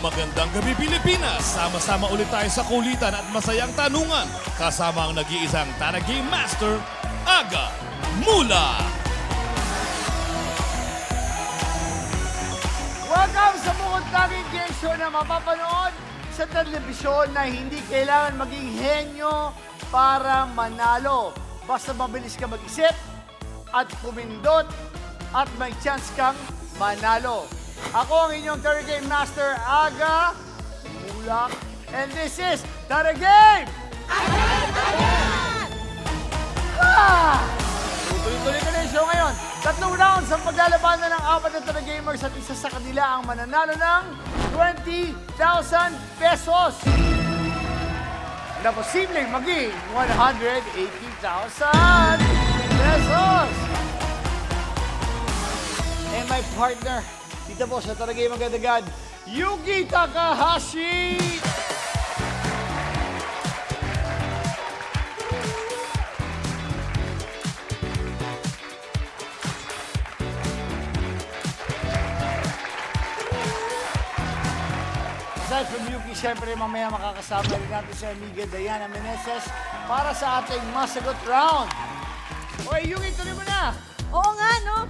Magandang gabi Pilipinas! Sama-sama ulit tayo sa kulitan at masayang tanungan kasama ang nag-iisang Tara Game Master, Aga Mula! Welcome sa bukod tanging game show na mapapanood sa telebisyon na hindi kailangan maging henyo para manalo. Basta mabilis ka mag-isip at pumindot at may chance kang manalo. Ako ang inyong Tara Game Master, Aga Mula. And this is Tara Game! Tuloy-tuloy ka na yung show ngayon. 3 rounds ang paglalabanan ng 4 na Tara Gamers at isa sa kanila ang mananalo ng 20,000 pesos. Na posibleng maging 180,000 pesos. And my partner, dito po sa Tara Game agad-agad, Yuki Takahashi! Aside from Yuki, siyempre mamaya makakasama rin natin si amiga Diana Meneses para sa ating masagot round. Okay, Yuki, tuloy mo na! Oo nga, no?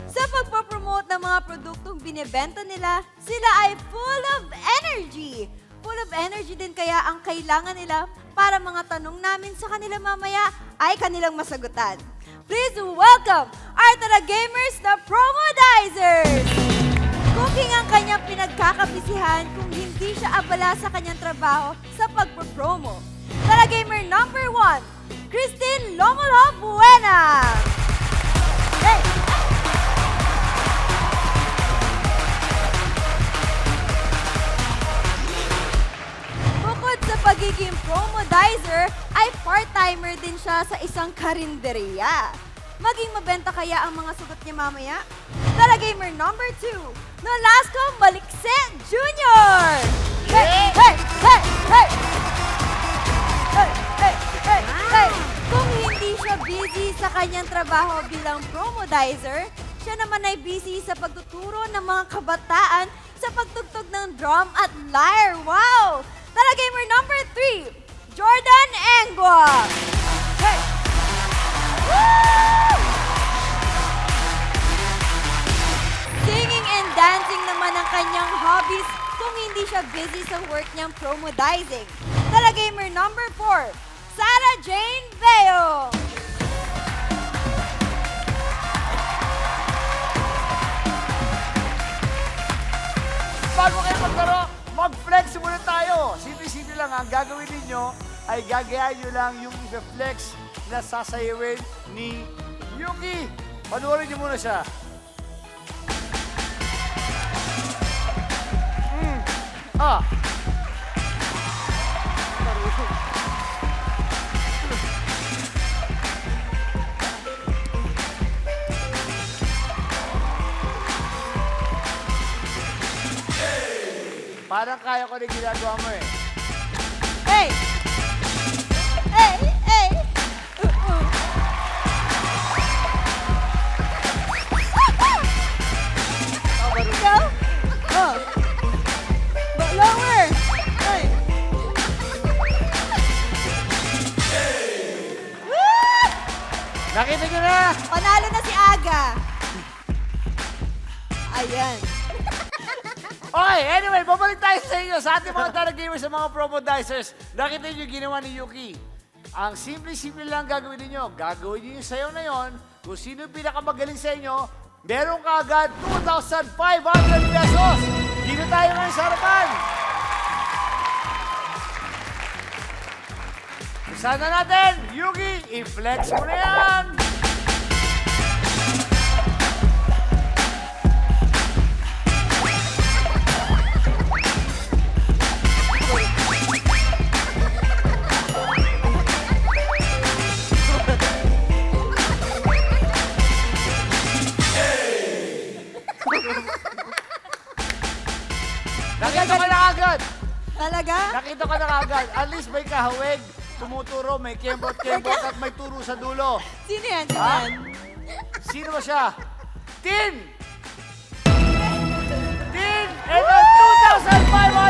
Sa pagpapromote ng mga produktong binibenta nila, sila ay full of energy. Full of energy din kaya ang kailangan nila para mga tanong namin sa kanila mamaya ay kanilang masagutan. Please welcome our Tara Gamers na Promodizers! Cooking ang kanyang pinagkakabisihan kung hindi siya abala sa kanyang trabaho sa pagpapromo. Tara Gamer number 1, Christine Lomolov Buena! Hey! Bukod sa pagiging promodizer, ay part-timer din siya sa isang karinderya. Maging mabenta kaya ang mga sugot niya mamaya? Tara Gamer number 2, Nolasco Malikse Jr. Hey! Hey! Hey! Hey! Hey! Hey! Hey! Hey! Kung hindi siya busy sa kanyang trabaho bilang promodizer, siya naman ay busy sa pagtuturo ng mga kabataan sa pagtugtog ng drum at lyre. Wow! Tara Gamer number 3, Jordan Engua. Hey! Woo! Singing and dancing naman ang kanyang hobbies kung hindi siya busy sa work niyang promodizing. Tara Gamer number 4, Sarah Jane Veo. Bago kayo maglaro, mag-flex muna tayo. Simple-simple lang. Ang gagawin ninyo ay gagayahin nyo lang yung i-flex na sasayawin ni Yuki. Panoorin nyo muna siya. Ah. Parang kaya ko rin ginagawa mo eh. Hey! Hey! Hey! Ikaw? Oh. Lower! Hey! Woo! Nakita nyo na! Panalo na si Aga. Ayan. Okay, anyway, babalik tayo sa inyo sa ating mga Tara Gamers sa mga promodizers. Nakita nyo yung ginawa ni Yuki. Ang simple-simple lang gagawin niyo. Gagawin niyo yung sayaw na yon. Kung sino yung pinakamagaling sa inyo, meron ka agad 2,500 pesos. Dito tayo ngayon sa harapan. Usahan na natin, Yuki, i-flex mo na yan. Nakita ka na agad. Talaga? Nakita ka na agad. At least may kahawig, tumuturo, may kembot-kembot at may turo sa dulo. Sino yan? Sino Ha? yan? Sino ba siya? Tin! Tin! And 2,500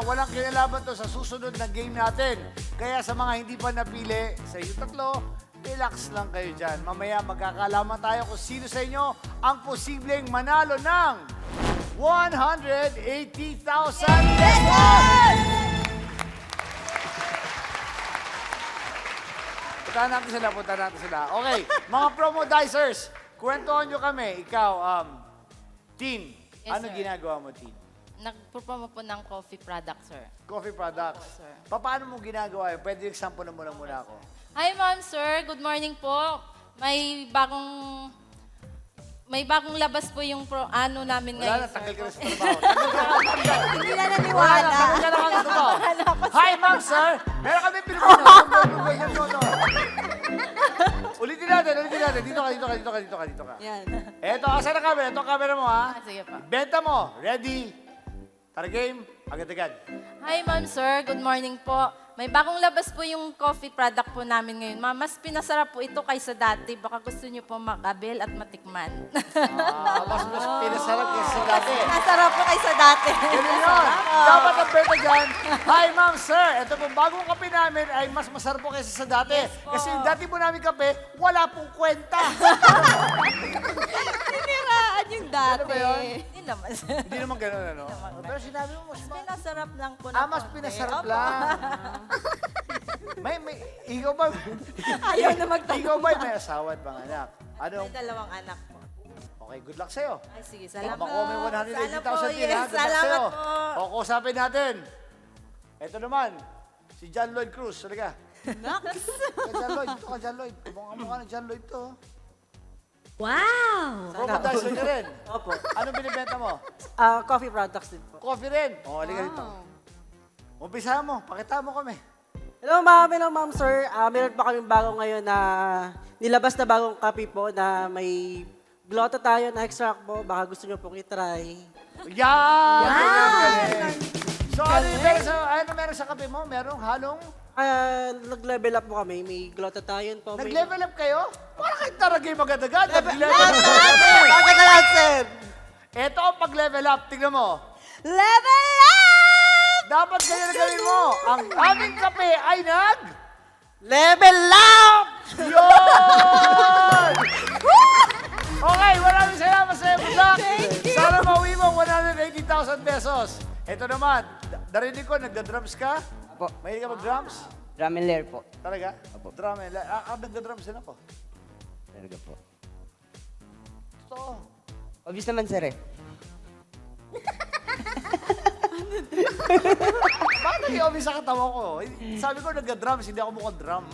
walang kinalaman to sa susunod na game natin. Kaya sa mga hindi pa napili, sa inyo tatlo, relax lang kayo dyan. Mamaya magkakalaman tayo kung sino sa inyo ang posibleng manalo ng 180,000 pesos! Punta natin sila. Okay, mga promodizers, kwentuhan nyo kami. Ikaw, Teen, Yes, ano sir. ginagawa mo, Teen? Nagpo-promo po ng coffee product, sir. Coffee products. Opo, sir. Paano mo ginagawa yun? Pwede example na muna ako. Hi, ma'am, sir. Good morning po. May bagong labas po yung ano namin Wala na, ngayon, sir. tagal ka na sa trabaho. Tagal. Hindi na Wala na, naniwala. tagal ka na sa trabaho. Hi, ma'am, sir. Meron kami pinupuno. Ulitin natin. Dito ka. Yan. Eto, asan ang camera? Ito ang camera mo, ha? Sige pa. Benta mo. Ready? Tara game. Agad-agad. Hi, ma'am, sir. Good morning po. May bagong labas po yung coffee product po namin ngayon. Ma'am, mas pinasarap po ito kaysa dati. Baka gusto niyo po makabil at matikman. Mas pinasarap kasi sa dati. Masarap po kaysa dati. Ganun yun. Dapat ang benta dyan. Hi, ma'am, sir. Ito po, bagong kape namin ay mas masarap po kaysa sa dati. Kasi yung dati po namin kape, wala pong kwenta. Siniraan yung dati. Ano ba yun? Hindi naman, sir. Hindi naman ganun, ano? Pero sinabi mo, mas Pinasarap lang po mas pinasarap lang. may, ikaw ba? Ayaw na magtanong. Ikaw ba may asawa at mga anak? Ano? May dalawang anak po. Okay, good luck sa'yo. Ay, sige, Baka salamat. makuha mo yung 180,000 Sana po, din, ha? yes. Good luck Salamat sa'yo. po. O, kusapin natin. Ito naman, si John Lloyd Cruz. Talaga. John Lloyd, ito ka, John Lloyd. Mukha ni John Lloyd to. Wow! Promodizer ka rin. Opo. Anong binibenta mo? Coffee products din po. Coffee rin. O, halika dito. Umpisa mo, pakita mo kami. Hello ma'am sir. Meron pa kaming bago ngayon na nilabas na bagong kape po na may glota tayo na extract po. Baka gusto nyo pong itry. Yan! Galing. So, ano meron sa kape mo? Merong halong? Nag-level up po kami. May glota tayo po. May... Nag-level up kayo? Parang kayo taragay magadagan. Nag-level up. Bakit na lahat, sir? Ito ang pag-level up. Tingnan mo. Level up! Dapat ganyan na gawin mo. Ang aming kape ay Level up! Yun! Okay, maraming salamat sa iyo. Good luck. Sana mauwi mo 180,000 pesos. Ito naman, narinig ko, nagda-drums ka? Apo. Mahilig ka mag-drums? Drum and layer po. Talaga? Drum and nagda-drums din ako. Talaga po. Totoo. Obvious naman, sir eh. Bakit nag-i-obvious sa katawa ko? Sabi ko, nagda-drums, hindi ako mukhang drum.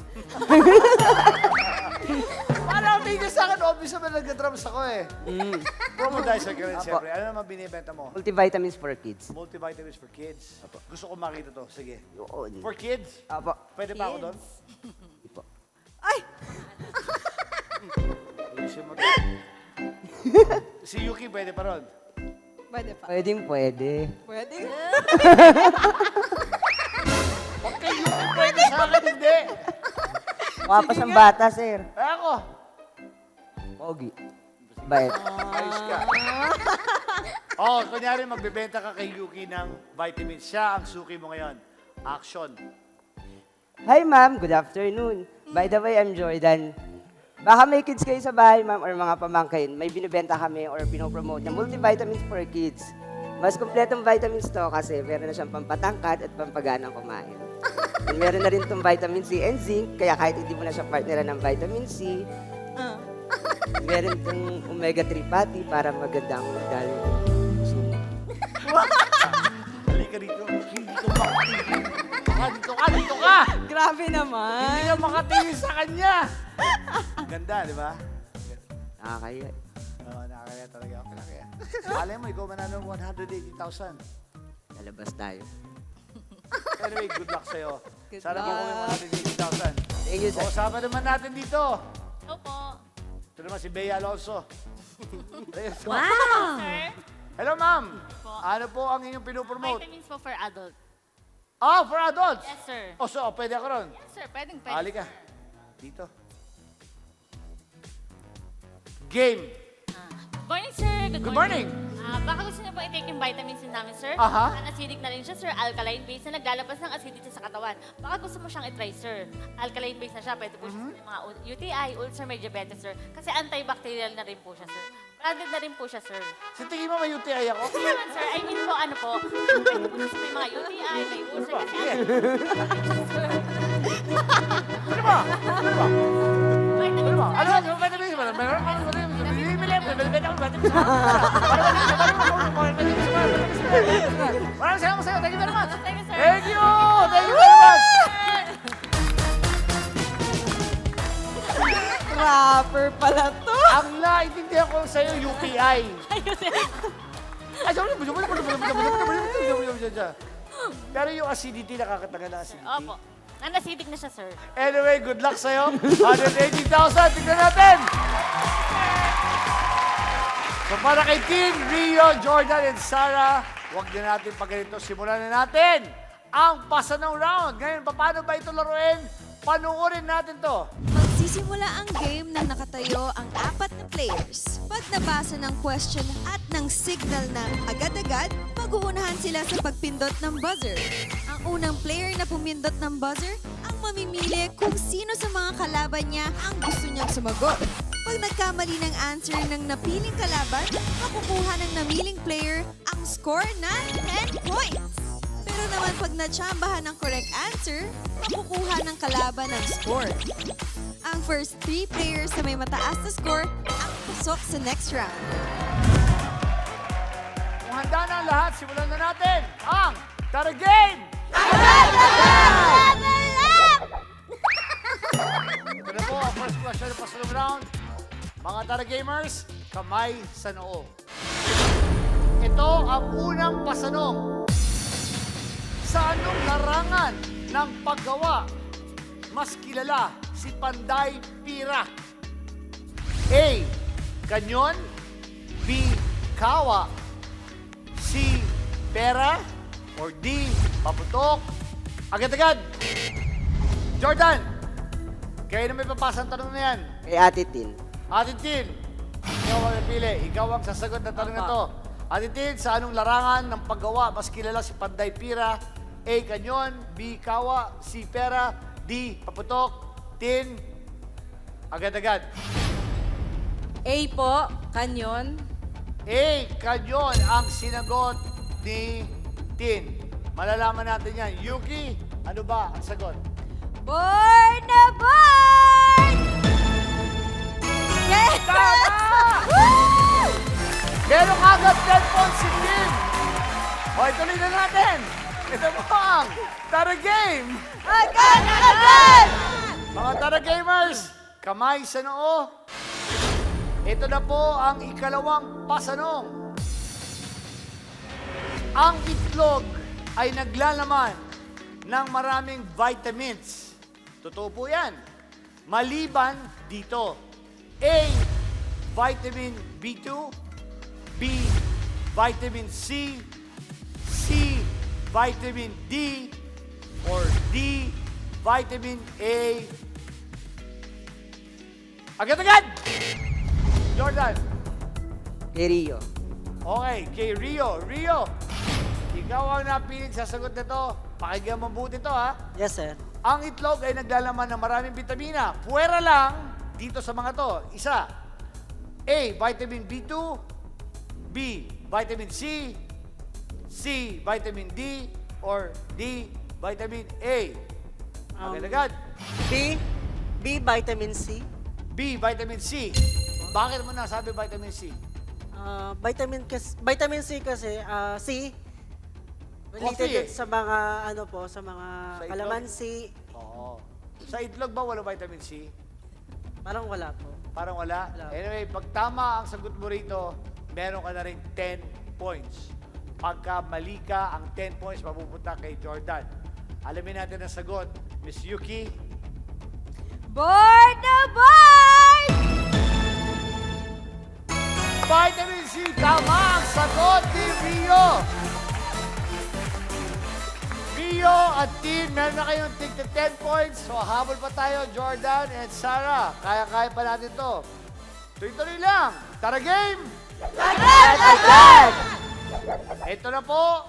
Parang tingin sa akin, obvious naman nagda-drums ako eh. Promodizer ka rin, Apo. siyempre. Ano naman binibenta mo? Multivitamins for kids. Multivitamins for kids. Gusto ko makita to. Sige. Oo. For kids? Apo. Pwede pa ako doon? Hindi po. Ay! Ayusin mo to. Si Yuki, pwede pa ron. Pwede pa. Pwede. Pwede? Huwag kay Yuki, pwede sa akin, hindi. Wapas ang bata, sir. Ay ako. Pogi. Bait. Ayos ka. Oh, kunyari magbebenta ka kay Yuki ng vitamins. Siya ang suki mo ngayon. Action. Hi, ma'am. Good afternoon. By the way, I'm Jordan. Baka may kids kayo sa bahay, ma'am, or mga pamangkin. May binibenta kami or pinopromote na multivitamins for kids. Mas kumpletong vitamins to kasi meron na siyang pampatangkad at pampaganang kumain. And meron na rin itong vitamin C and zinc, kaya kahit hindi mo na siya partneran ng vitamin C, meron itong omega-3 fatty para magandang dahil sumo. Halika dito. Hindi ko makatingin. Dito ka! Grabe naman. Hindi ka makatingin sa kanya. Ganda, di ba? Nakakaya. Oo, nakakaya talaga. Okay na kaya. Alay mo, ikaw manalo ng 180,000. Lalabas tayo. Anyway, good luck sa'yo. Good Sana luck. makuha yung 180,000. Thank you, sir. Usapan naman natin dito. Opo. Ito naman si Bea Alonso. Wow! Hello, ma'am. Po. Ano po ang inyong pinopromote? Vitamins po for adult. Ah, for adults? Yes, sir. O, so, pwede ako ron. Yes, sir. Pwedeng pwede. Halika. Dito. Game. Good morning, sir. Good morning. Baka gusto niyo po i-take yung vitamins din namin, sir. Aha. Acidic na rin siya, sir. Alkaline base na naglalabas ng acidity sa katawan. Baka gusto mo siyang i-try, sir. Alkaline base na siya. Pwede po siya sa mga UTI, ulcer, may diabetes, sir. Kasi antibacterial na rin po siya, sir. Branded na rin po siya, sir. Sa tingin mo may UTI ako? Hindi naman, sir. I mean po, ano po, pwede po siya sa may mga UTI, may ulcer. Kasi sir. Ano ba? Ano ba? Vitamins, Ano ba? sir. Ano ba? Vitamins ba? Meron ako vitamins. Maraming salamat sa'yo. Thank you very much. Thank you, sir. Thank you! Thank you very much! Rapper pala to. Ang naiintindihan ko sa'yo, UTI. Ay, sorry. Pero yung acidity, nakakatagal na acidity. Opo. Nan-acidic na siya, sir. Anyway, good luck sa'yo. 180,000. Tignan natin. So para kay Team Rio, Jordan, and Sarah, huwag na natin pag ganito. Simulan na natin ang pasanong round. Ngayon, paano ba ito laruin? Panuorin natin to. Magsisimula ang game nang nakatayo ang 4 na players. Pag nabasa ng question at ng signal na agad-agad, mag-uunahan sila sa pagpindot ng buzzer. Ang unang player na pumindot ng buzzer ang mamimili kung sino sa mga kalaban niya ang gusto niyang sumagot. Pag nagkamali ng answer ng napiling kalaban, makukuha ng namiling player ang score na 10 points. Pero naman pag natsambahan ng correct answer, makukuha ng kalaban ng score. Ang first 3 players na may mataas na score ang pasok sa next round. Kung handa na ang lahat, simulan na natin ang Tara Game! Ito na po ang first question ng pasanong round. Mga Tara Gamers, kamay sa noo. Ito ang unang pasanong. Sa anong larangan ng paggawa mas kilala si Panday Pira? A. Kanyon. B. Kawa. C. Pera. Or D. Paputok. Agad-agad. Jordan, kayo na may papasang tanong na yan. Kay Ate Tin. Ate Tin, ikaw ang napili. Ikaw ang sasagot na tanong na to. Ate Tin, sa anong larangan ng paggawa mas kilala si Panday Pira? A. Kanyon. B. Kawa. C. Pera. D. Paputok. Tin, agad-agad. A po, kanyon. A. Kanyon ang sinagot ni Tin. Malalaman natin yan. Yuki, ano ba ang sagot? Board na board! Yes! Meron agad 10 points si Tin. O, ituloy na natin. Ito po ang Tara Game. Agad! Mga Tara Gamers, kamay sa noo. Ito na po ang ikalawang pasanong. Ang itlog ay naglalaman ng maraming vitamins. Totoo po yan. Maliban dito. A. Vitamin B2. B. Vitamin C. C. Vitamin D. Or D. Vitamin A. Agad-agad! Jordan. Kay Rio. Okay, kay Rio. Rio, ikaw ang napiling sasagot nito. Pakinggan mabuti to, ha? Yes, sir. Ang itlog ay naglalaman ng maraming bitamina. Puwera lang dito sa mga to. Isa, A, vitamin B2. B, vitamin C. C, vitamin D. Or D, vitamin A. Agad-agad. B, vitamin C. B, vitamin C. Bakit mo nasabi vitamin C? Vitamin C kasi, C, related Coffee, yun sa mga, ano po, sa mga Sa itlog? kalamansi. Oo. Sa itlog ba wala vitamin C? Parang wala po. Parang wala? Wala. Anyway, pag tama ang sagot mo rito, meron ka na rin 10 points. Pagka mali ka, ang 10 points mapupunta kay Jordan. Alamin natin ang sagot. Miss Yuki, Board na board! vitamin C, tama ang sagot ni Rio. Rio at Tin, meron na kayong tigta 10 points. So, habol pa tayo, Jordan and Sarah. Kaya-kaya pa natin to. Tuloy-tuloy lang. Tara game! Agad! Ito na po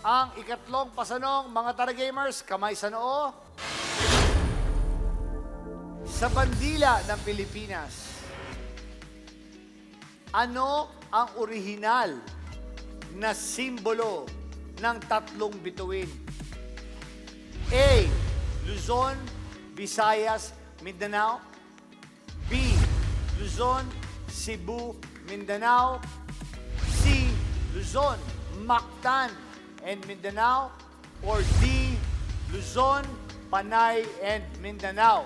ang ikatlong pasanong, mga Tara-Gamers, kamay sa noo. Sa bandila ng Pilipinas, ano ang orihinal na simbolo ng tatlong bituin? A. Luzon, Visayas, Mindanao. B. Luzon, Cebu, Mindanao. C. Luzon, Mactan, and Mindanao. Or D. Luzon, Panay, and Mindanao.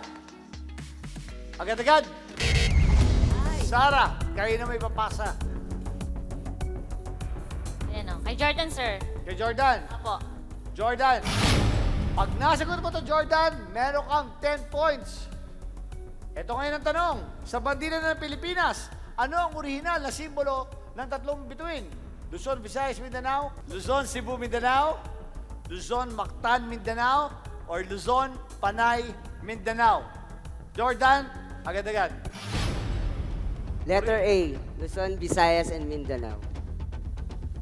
Agad-agad. Sarah, kayo na may papasa. Ayan o. Kay Jordan, sir. Kay Jordan. Apo. Jordan, pag nasagot mo to Jordan, meron kang 10 points. Ito ngayon ang tanong. Sa bandila ng Pilipinas, ano ang orihinal na simbolo ng tatlong bituin? Luzon, Visayas, Mindanao? Luzon, Cebu, Mindanao? Luzon, Mactan, Mindanao? Or Luzon, Panay, Mindanao? Jordan, agad-agad. Letter A, Luzon, Visayas, and Mindanao.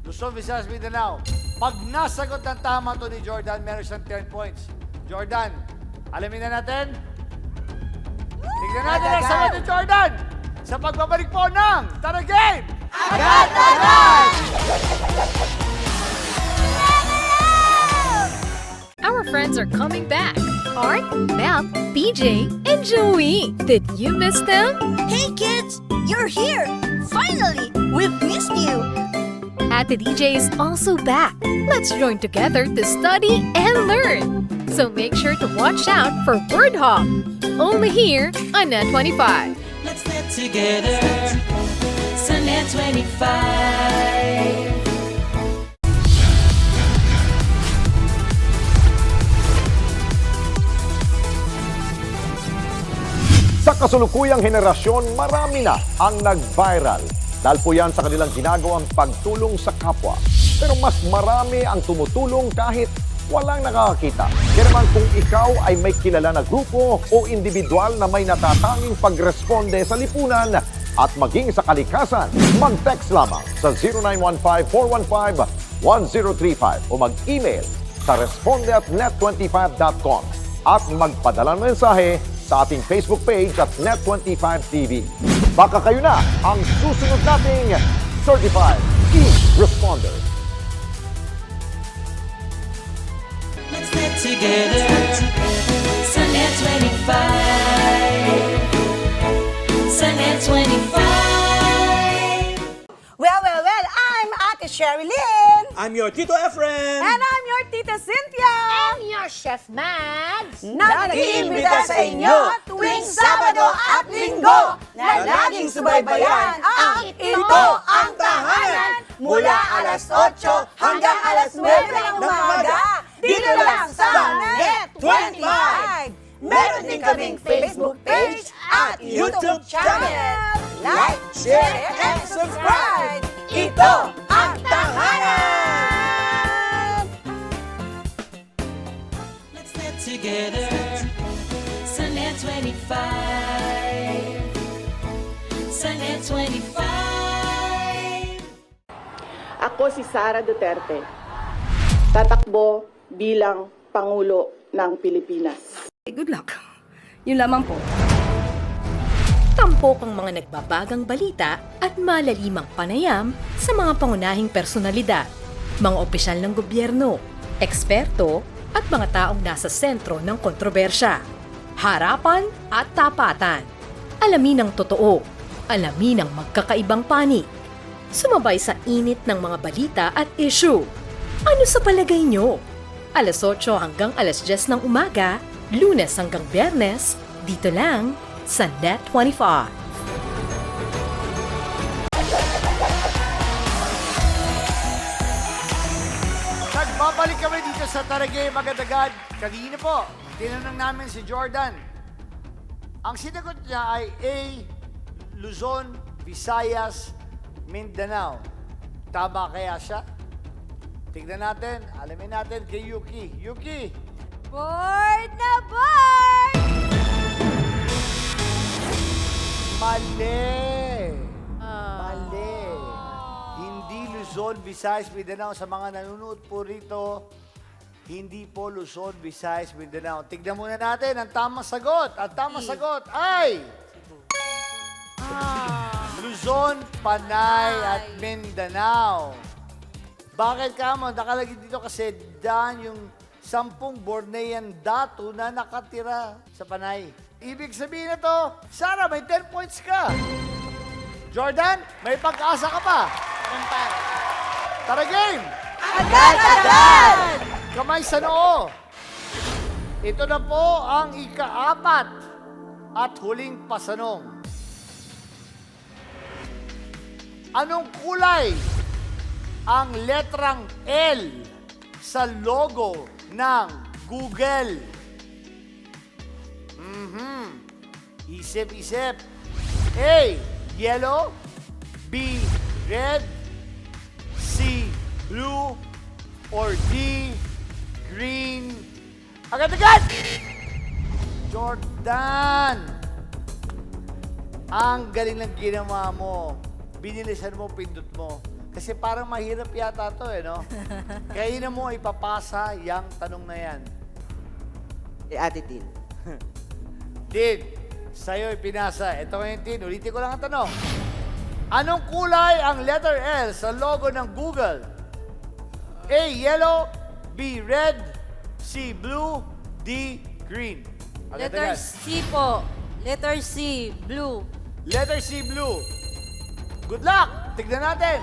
Luzon, Visayas, Mindanao. Pag nasagot ng tama to ni Jordan, meron siyang 10 points. Jordan, alamin na natin. Tignan natin ang sagot ni Jordan sa pagbabalik po ng Tara Game! Agad! Our friends are coming back. Art, Mel, BJ, and Joey. Did you miss them? Hey kids, you're here! Finally, we've missed you! Ate DJ is also back. Let's join together to study and learn. So make sure to watch out for Word Hop. Only here on Net 25. Let's net together. Sa Net 25. Sa kasulukuyang henerasyon, marami na ang nag-viral. Dahil po yan sa kanilang ginagawang pagtulong sa kapwa. Pero mas marami ang tumutulong kahit walang nakakakita. Kaya naman kung ikaw ay may kilala na grupo o individual na may natatanging pagresponde sa lipunan at maging sa kalikasan, mag-text lamang sa 0915-415-1035 o mag-email sa responde@net25.com at magpadala ng mensahe sa ating Facebook page at Net25TV. Baka kayo na ang susunod nating Certified E-Responder. Let's net together. Sa Net 25. Sa Net 25. Well, I'm Ate Sherilyn! I'm your Tito Efren! And I'm your Tita Cynthia! And your Chef Mads. Na nag-iimbita sa inyo tuwing Sabado at Linggo na laging subaybayan ang Ito ang Tahanan mula alas 8 hanggang alas 9 ng umaga dito lang sa Net 25. Meron din kaming Facebook page at YouTube channel. Like, share, and subscribe! Ito ang Tahanan! Let's net together. Sa Net 25. Sa Net 25. Ako si Sara Duterte. Tatakbo bilang Pangulo ng Pilipinas. Good luck. Yun lamang po. Tampok ang mga nagbabagang balita at malalimang panayam sa mga pangunahing personalidad, mga opisyal ng gobyerno, eksperto at mga taong nasa sentro ng kontrobersya. Harapan at tapatan. Alamin ang totoo. Alamin ang magkakaibang panig. Sumabay sa init ng mga balita at issue. Ano sa palagay nyo? Alas 8 hanggang alas 10 ng umaga, Lunes hanggang Biyernes, dito lang sa Net 25. Nagbabalik kami dito sa Tara Game agad-agad. Kanina po, tinanong namin si Jordan. Ang sinagot niya ay A, Luzon, Visayas, Mindanao. Tama kaya siya? Tignan natin, alamin natin kay Yuki. Yuki! Board na board! Mali! Mali! Luzon, Visayas, Mindanao. Sa mga nanonood po rito, hindi po Luzon, Visayas, Mindanao. Tignan muna natin ang tamang sagot. Ang tamang sagot ay... Luzon, Panay at Mindanao. Bakit ka mo? Nakalagay dito kasi dyan yung 10 Bornean datu na nakatira sa Panay. Ibig sabihin na to, Sarah, may 10 points ka. Jordan, may pag-asa ka pa. Tara game! Agad! Kamay sa noo. Ito na po ang ika-4 at huling pasanong. Anong kulay ang letrang L sa logo ng Google? Isip-isip. A. Yellow. B. Red. C. Blue. Or D. Green. Agad-agad! Jordan! Ang galing ng ginawa mo. Binilisan mo, pindot mo. Kasi parang mahirap yata to no? Kaya na mo ipapasa yung tanong na yan. Ate Tin. Tin, sa'yo ipinasa. Ito ngayon, Tin. Ulitin ko lang ang tanong. Anong kulay ang letter L sa logo ng Google? A. Yellow. B. Red. C. Blue. D. Green. Letter C po. Letter C, blue. Letter C. Blue. Good luck! Tignan natin.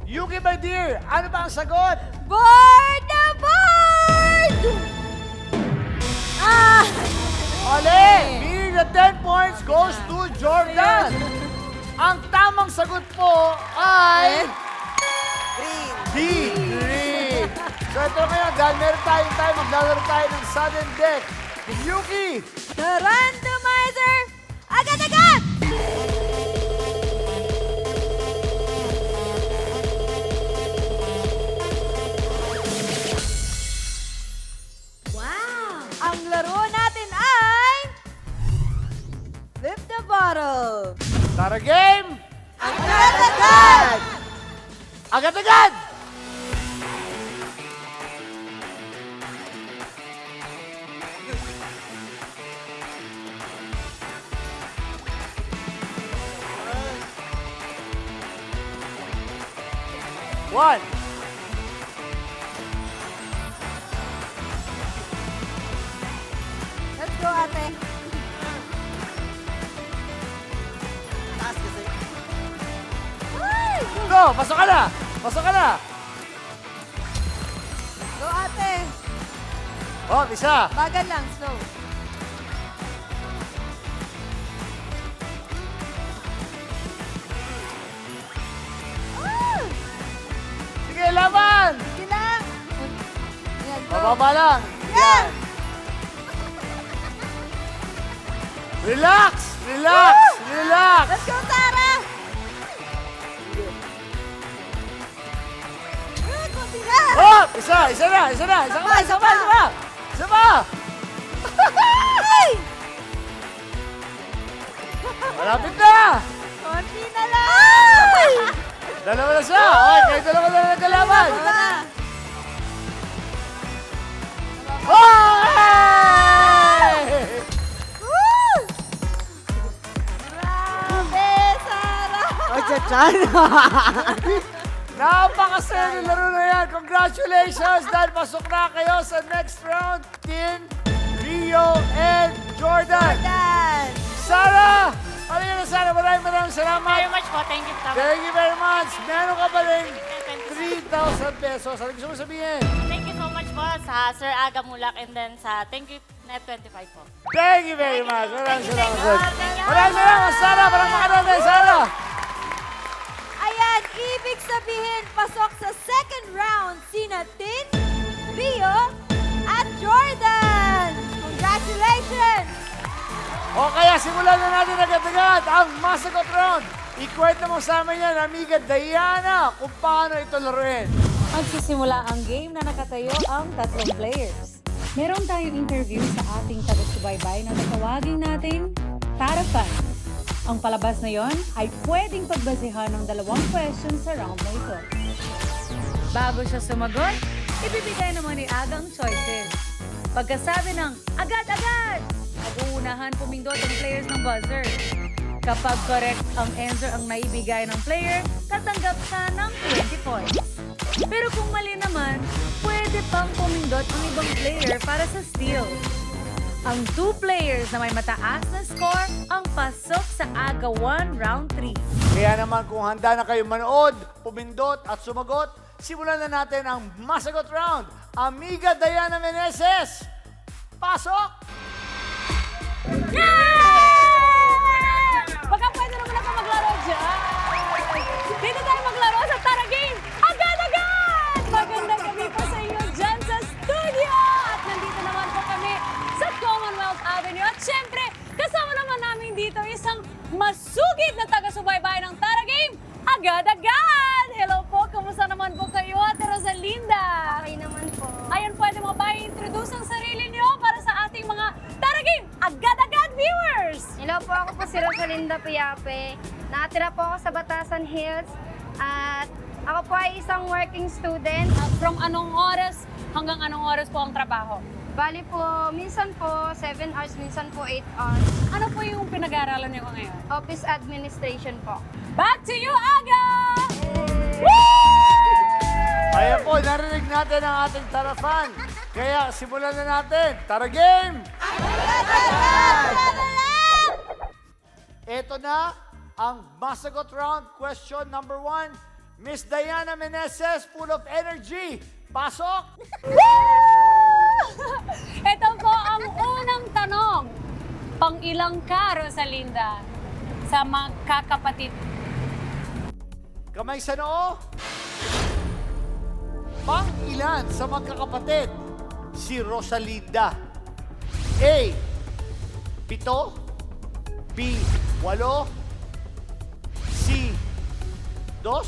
Yuki, my dear, ano ba ang sagot? Board na board! Mali! Meaning the 10 points goes to Jordan. Ang tamang sagot po ay... D. Green. So ito ngayon, dahil meron tayong time, maglalaro tayo ng sudden death. Yuki! The randomizer! Agad-agad! Wow! Ang laro natin ay... Flip the bottle! Tara game! Agad-agad! Agad-agad! One. Let's go, ate. Ay! Go! Pasok ka na! Pasok ka na! Go, ate. Oh, isa. Bagal lang, slow. Ah! Sige, laban! Sige lang. Ayan, go. Mababa lang. Yan! Relax! Relax! Relax! Let's go, Sarah! Kunti lang. Oh! Isa! Isa na! Isa na! Isa pa! Isa pa! Isa pa! Isa pa! Ay! Malapit na! Konti na lang! Dalawa na siya! Okay, kayo dalawa na nagkalaban! Hey! Woo! Grabe, Sarah! Napakasaya ng laro na yan! Congratulations! Dahil pasok na kayo sa next round. Tin, Rio, and Jordan! Dan! Sarah! Ano yun, Sarah? Maraming salamat! Very much po. Thank you. Thank you very much! Meron ka ba rin 3,000 pesos? Ano gusto mo sabihin? Thank you so much po sa Sir Aga Mulak and then sa Thank you Net25 po. Thank you very much! Maraming salamat! Maraming salamat, Sarah! Maraming natin, Sarah! Ayan, ibig sabihin, pasok sa second round sina Tin, Rio, at Jordan! Congratulations! O kaya simulan na natin agad-agad ang masagot round. Ikwento mo sa amin yan, amiga Diana, kung paano ito laruin. Magsisimula ang game na nakatayo ang tatlong players. Meron tayong interview sa ating taga-subaybay na tatawagin natin Tara Fan. Ang palabas na yon ay pwedeng pagbasehan ng 2 questions sa round na ito. Bago siya sumagot, ibibigay naman ni Aga ang choices. Pagkasabi ng agad-agad, mag-uunahan pumindot ang players ng buzzer. Kapag correct ang answer ang naibigay ng player, tatanggap siya ng 20 points. Pero kung mali naman, pwede pang pumindot ang ibang player para sa steal. Ang 2 players na may mataas na score ang pasok sa Aga 1 Round 3. Kaya naman kung handa na kayo manood, pumindot at sumagot, simulan na natin ang masagot round. Amiga Diana Meneses, pasok! Baka pwede naman ako maglaro dyan. Dito tayo maglaro sa Tara Game. Agad-agad! Magandang gabi po sa inyo dyan sa studio. At nandito naman po kami sa Commonwealth Avenue. At syempre, kasama naman namin dito isang masugid na taga-subaybay ng Tara Game. Agad-agad! Hello po, kumusta naman po kayo, Ate Rosalinda? Okay naman po. Ayun, pwede mo ba i-introduce ang sarili niyo para sa ating mga Tara Game Agad-agad viewers? Hello po, ako po si Rosalinda Piape. Nakatira po ako sa Batasan Hills at ako po ay isang working student. From anong oras hanggang anong oras po ang trabaho? Bali po, minsan po 7 hours, minsan po 8 hours. Ano po yung pinag-aaralan niyo ngayon? Office administration po. Back to you, Aga! Ayan po, narinig natin ang ating Tara fan. Kaya simulan na natin. Tara Game! Ito na ang masagot round. Question number 1. Miss Diana Meneses, full of energy. Pasok! Ito po ang unang tanong. Pang-ilang ka, Rosalinda, sa magkakapatid? Kamay sa noo. Pang-ilan sa magkakapatid si Rosalinda? A. 7, B. 8, C. 2,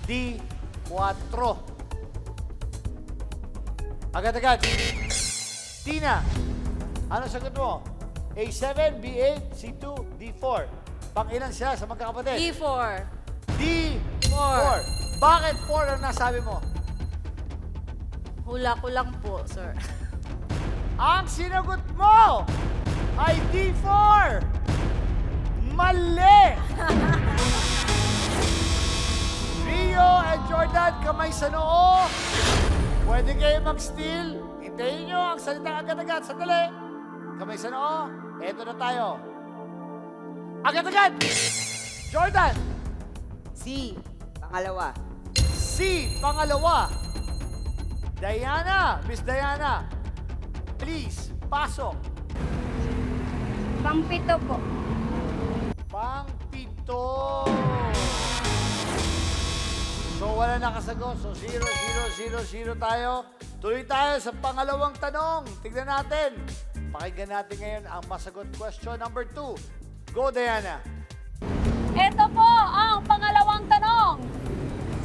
D. 4. Agad-agad. Tina, ano sagot mo? A7, B8, C2, D4. Pang-ilan siya sa magkakapatid? E4. D4. Bakit 4 ang nasabi mo? Hula ko lang po, sir. Ang sinagot mo ay D4. Mali! Rio and Jordan, kamay sa noo. Pwede kayo mag-steal. Hintayin nyo ang salitang agad-agad. Sandali. Kamay sa noo. Eto na tayo. Agad-agad! Jordan! C, pangalawa. C, pangalawa. Diana, Miss Diana, please, pasok. Pang-7 po. Pang-7. So, wala nakasagot. So, 0, 0, 0, 0 tayo. Tuloy tayo sa pangalawang tanong. Tignan natin. Pakinggan natin ngayon ang masagot question number 2. Go, Diana. Ito po ang pangalawang tanong.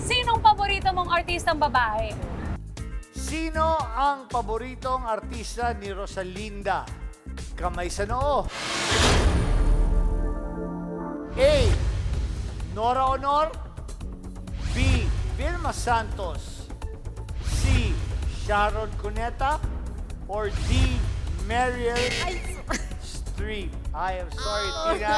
Sinong paborito mong artistang babae? Sino ang paboritong artista ni Rosalinda? Kamay sa noo. A. Nora Honor. B. Vilma Santos. C. Sharon Cuneta. Or D. Mariel Streep. I am sorry, Tina.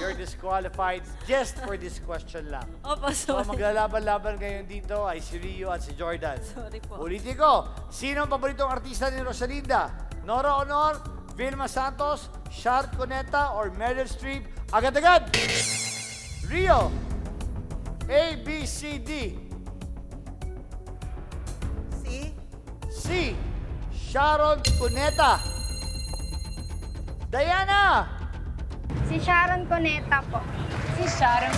You're disqualified just for this question lang. Opo, So, sorry. maglalaban-laban ngayon dito ay si Rio at si Jordan. Sorry po. Ulitin ko, sino ang paboritong artista ni Rosalinda? Nora Honor, Vilma Santos, Sharon Cuneta, or Meryl Streep? Agad-agad! Rio, A, B, C, D. C, Sharon Cuneta. Diana! Si Sharon Cuneta po. Si Sharon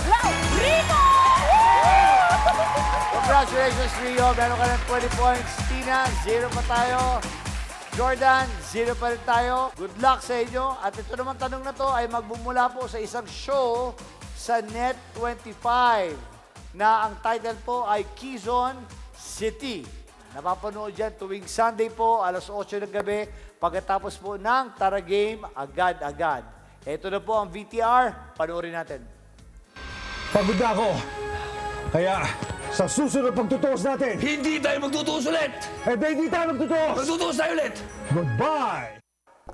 Rito! Congratulations, Rio. Meron ka ng 20 points. Tina, 0 pa tayo. Jordan, 0 pa rin tayo. Good luck sa inyo. At ito naman tanong na to ay magbumula po sa isang show sa Net25 na ang title po ay Quezon City. Napapanood dyan tuwing Sunday po, alas 8 ng gabi, pagkatapos po ng Tara Game, agad-agad. Ito na po ang VTR. Panoorin natin. Pagod na ako. Kaya, sa susunod pagtutuos natin, Hindi tayo magtutuos ulit! hindi tayo magtutuos! Magtutuos tayo ulit! Goodbye!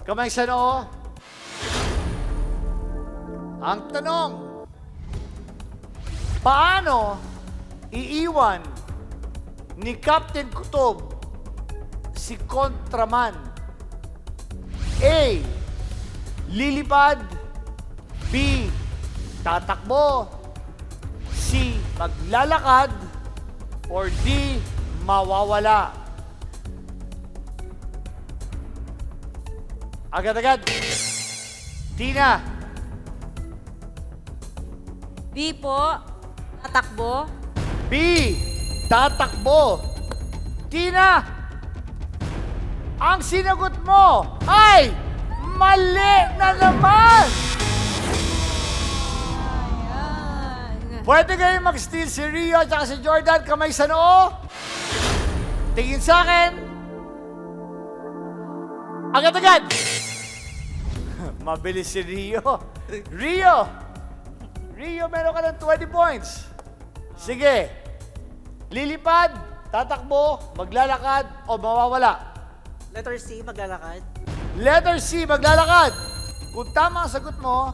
Kamay sa noo. Ang tanong, paano iiwan ni Captain Kutob si Contraman? A. Lilipad. B. Tatakbo. C. Maglalakad. Or D. Mawawala. Agad-agad. Tina. B po, tatakbo. B. Tatakbo. Tina. Ang sinagot mo ay mali na naman. Pwede kayo mag-steal si Rio at si Jordan. Kamay sa noo. Tingin sa akin. Agad-agad. Mabilis si Rio. Rio, meron ka ng 20 points. Sige. Lilipad, tatakbo, maglalakad, o mawawala? Letter C, maglalakad. Letter C, maglalakad. Kung tama ang sagot mo,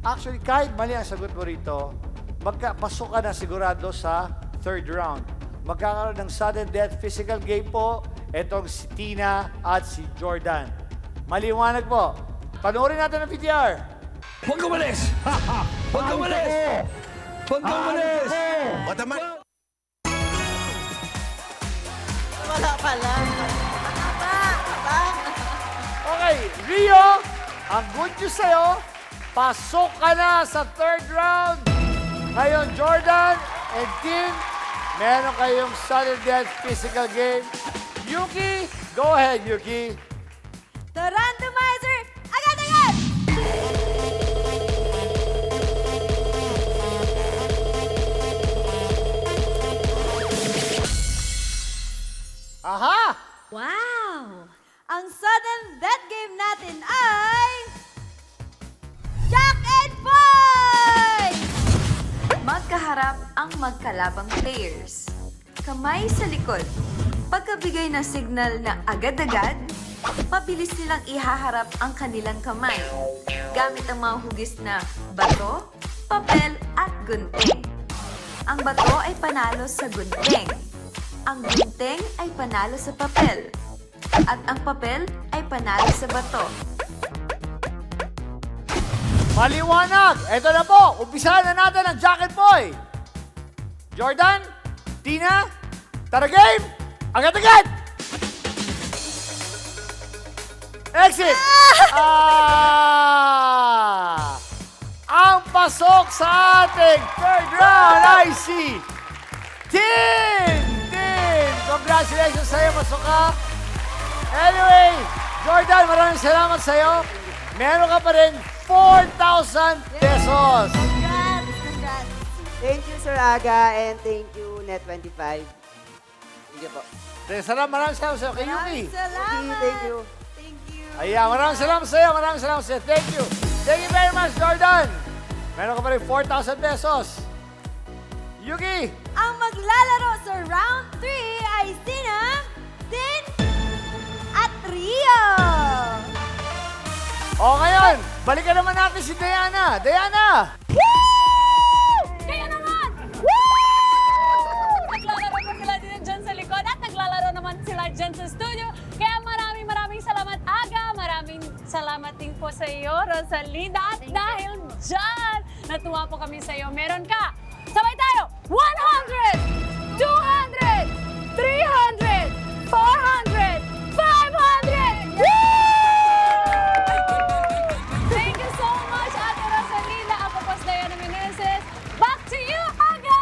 actually, kahit mali ang sagot mo rito, pasok ka na sigurado sa third round. Magkakaroon ng sudden death physical game po itong si Tina at si Jordan. Maliwanag po. Panoorin natin ang VTR. Huwag ka umalis! Huwag ka umalis! Huwag ka umalis! Mataman! Wala pala. Okay, Rio, ang good news sa'yo, pasok ka na sa third round. Ngayon, Jordan and Tim, meron kayong sudden death physical game. Yuki, go ahead, Yuki. The randomizer, agad-agad! Aha! Wow! Ang sudden death game natin ay... Jack and Boy! Magkaharap ang magkalabang players. Kamay sa likod. Pagkabigay ng signal na agad-agad, pabilis nilang ihaharap ang kanilang kamay gamit ang mga hugis na bato, papel at gunting. Ang bato ay panalo sa gunting. Ang gunting ay panalo sa papel. At ang papel ay panalo sa bato. Maliwanag! Ito na po, umpisahan na natin ang Jack and Boy. Jordan, Tina, tara game! Agad-agad! Exit! Ang pasok sa ating third round ay si Tin! Congratulations sa'yo, pasok ka. Anyway, Jordan, maraming salamat sa'yo. Meron ka pa rin 4,000 pesos. Congrats! Congrats! Thank you, Sir Aga, and thank you, Net25. Thank you po. Maraming salamat sa'yo. Kay Yuki. Maraming salamat! Thank you. Thank you! Ayan, maraming salamat sa'yo. Maraming salamat sa'yo. Thank you. Thank you very much, Jordan. Meron ka pa rin 4,000 pesos. Yuki! Ang maglalaro sa round 3 ay sina Tin at Rio! O ngayon, balikan naman natin si Diana. Diana! Kaya naman! Naglalaro pa sila dyan sa likod at naglalaro naman sila dyan sa studio. Kaya maraming salamat, Aga. Maraming salamat din po sa iyo, Rosalinda. At dahil dyan, natuwa po kami sa iyo. Meron ka. Sabay tayo! 100! 200! 300! 400! 500! Woo! Thank you so much, Ate Rosalinda. Ako po si Diana Meneses. Back to you, Aga!